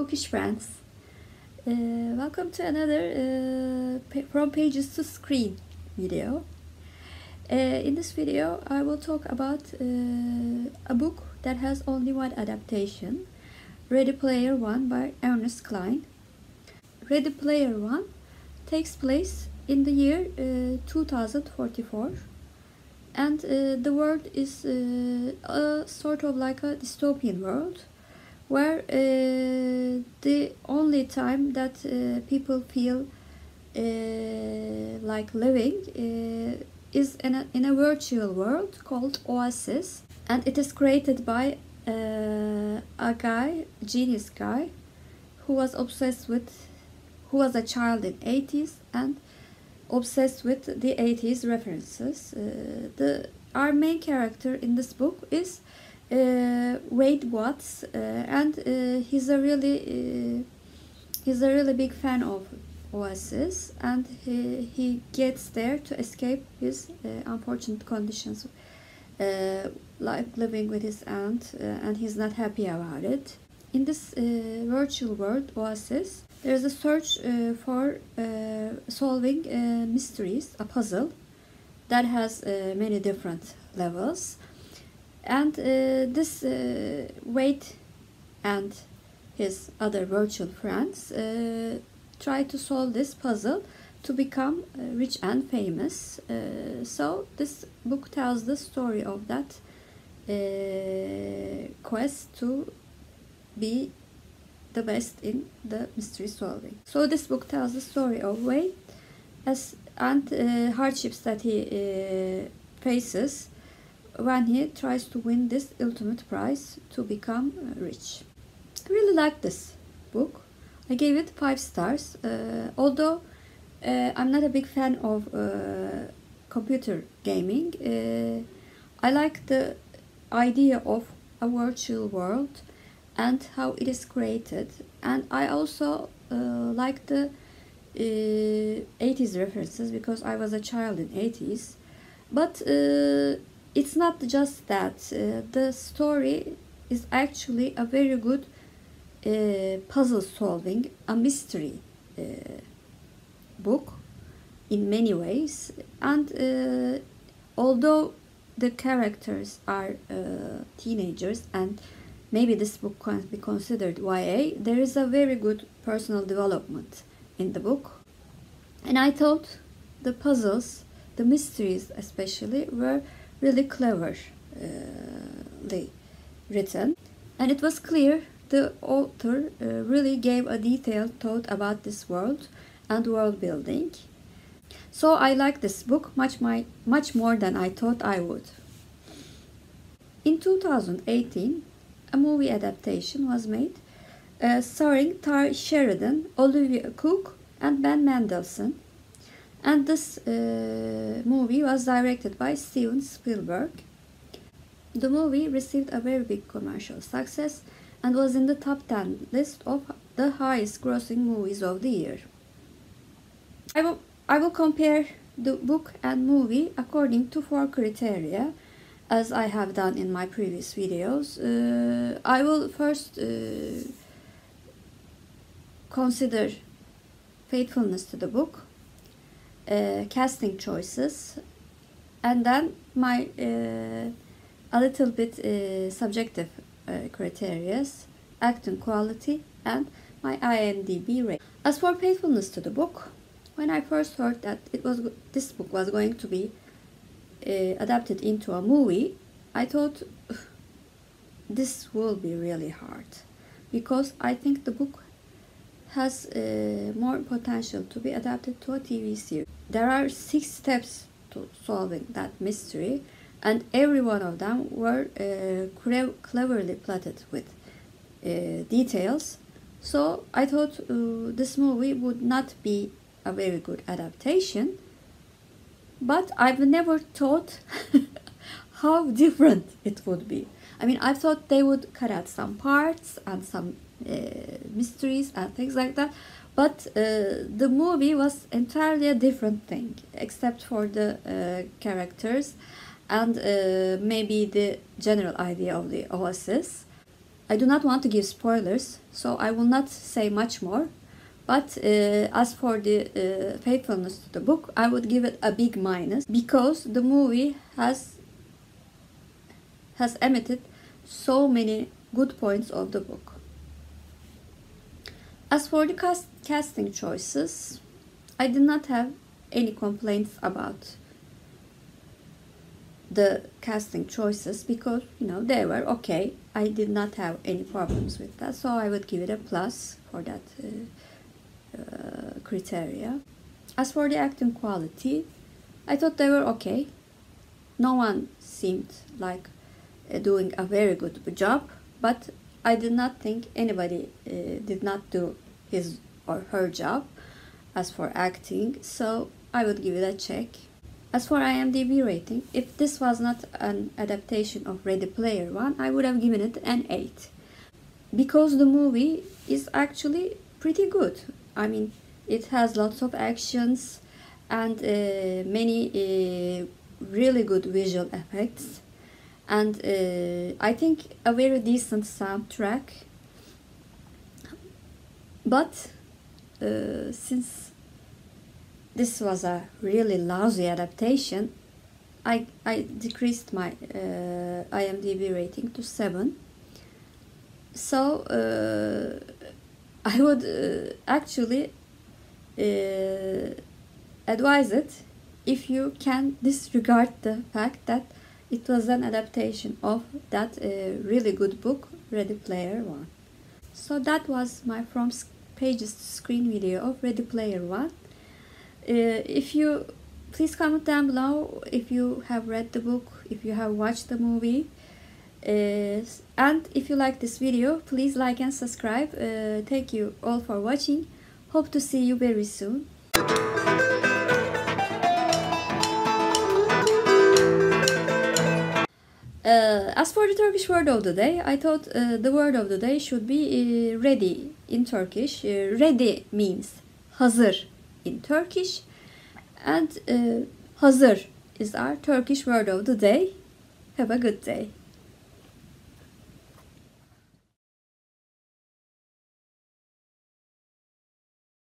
Bookish friends. Welcome to another From Pages to Screen video. In this video I will talk about a book that has only one adaptation, Ready Player One by Ernest Cline. Ready Player One takes place in the year 2044, and the world is a sort of like a dystopian world, where the only time that people feel like living is in a virtual world called Oasis, and it is created by a genius guy, who was a child in 80s and obsessed with the 80s references. Our main character in this book is Wade Watts, and he's a really big fan of Oasis, and he gets there to escape his unfortunate conditions, like living with his aunt, and he's not happy about it. In this virtual world Oasis, there is a search for solving mysteries, a puzzle that has many different levels. And this Wade and his other virtual friends try to solve this puzzle to become rich and famous. So this book tells the story of that quest to be the best in the mystery solving. So this book tells the story of Wade and hardships that he faces when he tries to win this ultimate prize to become rich. I really like this book. I gave it 5 stars. Although I'm not a big fan of computer gaming, I like the idea of a virtual world and how it is created, and I also like the 80s references because I was a child in 80s. But it's not just that. The story is actually a very good puzzle solving, a mystery book in many ways. And although the characters are teenagers, and maybe this book can be considered YA, there is a very good personal development in the book. And I thought the puzzles, the mysteries especially, were really cleverly written, and it was clear the author really gave a detailed thought about this world and world building. So I like this book much more than I thought I would. In 2018, a movie adaptation was made starring Tara Sheridan, Olivia Cook, and Ben Mendelsohn. And this movie was directed by Steven Spielberg. The movie received a very big commercial success and was in the top 10 list of the highest grossing movies of the year. I will compare the book and movie according to 4 criteria, as I have done in my previous videos. I will first consider faithfulness to the book, casting choices, and then my a little bit subjective criteria, acting quality, and my IMDb rate. As for faithfulness to the book, when I first heard that this book was going to be adapted into a movie, I thought this will be really hard, because I think the book has more potential to be adapted to a TV series. There are 6 steps to solving that mystery, and every one of them were cleverly plotted with details. So I thought this movie would not be a very good adaptation, but I've never thought how different it would be. I mean, I thought they would cut out some parts and some mysteries and things like that, but the movie was entirely a different thing, except for the characters and maybe the general idea of the Oasis. I do not want to give spoilers, so I will not say much more. But as for the faithfulness to the book, I would give it a big minus, because the movie has omitted so many good points of the book. As for the casting choices, I did not have any complaints about the casting choices, because they were okay. I did not have any problems with that, so I would give it a plus for that criteria. As for the acting quality, I thought they were okay. No one seemed like doing a very good job, but I did not think anybody did not do his or her job as for acting, so I would give it a check. As for IMDb rating, if this was not an adaptation of Ready Player One, I would have given it an 8, because the movie is actually pretty good. I mean, it has lots of actions and many really good visual effects, and I think a very decent soundtrack. But since this was a really lousy adaptation, I decreased my IMDb rating to 7. So I would actually advise it if you can disregard the fact that it was an adaptation of that really good book, Ready Player One. So that was my from pages to screen video of Ready Player One. If you please comment down below if you have read the book, if you have watched the movie, and if you like this video, please like and subscribe. Thank you all for watching. Hope to see you very soon. As for the Turkish word of the day, I thought the word of the day should be ready in Turkish. Ready means hazır in Turkish, and hazır is our Turkish word of the day. Have a good day.